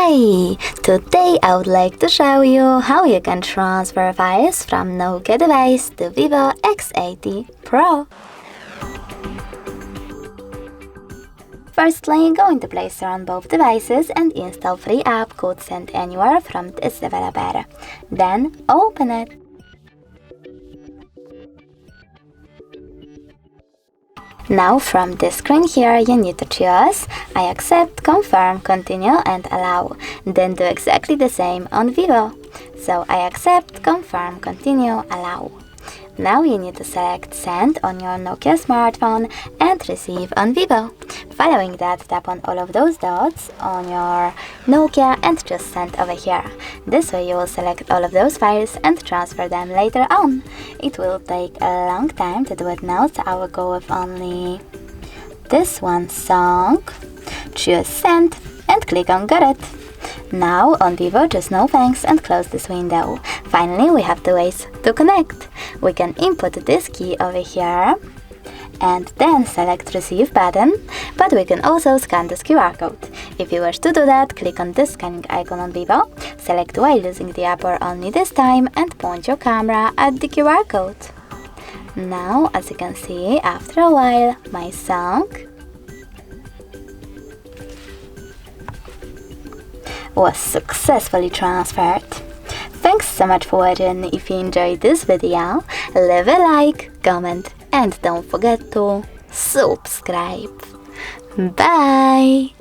Hi! Today I would like to show you how you can transfer files from Nokia Device to VIVO X80 PRO. Firstly, go into Play Store on both devices and install free app called Send Anywhere from this developer. Then open it. Now from this screen here you need to choose I accept, confirm, continue and allow. Then do exactly the same on VIVO. So I accept, confirm, continue, allow. Now you need to select Send on your Nokia smartphone and Receive on VIVO. Following that, tap on all of those dots on your Nokia and just Send over here. This way you will select all of those files and transfer them later on. It will take a long time to do it now, so I will go with only this one song. Choose Send and click on Got it. Now on VIVO, just no thanks and close this window. Finally, we have two ways to connect. We can input this key over here and then select Receive button, but we can also scan this QR code. If you wish to do that, click on this scanning icon on VIVO, select while using the app or only this time and point your camera at the QR code. Now, as you can see, after a while, my song was successfully transferred. Thanks so much for watching. If you enjoyed this video, leave a like, comment and don't forget to subscribe. Bye!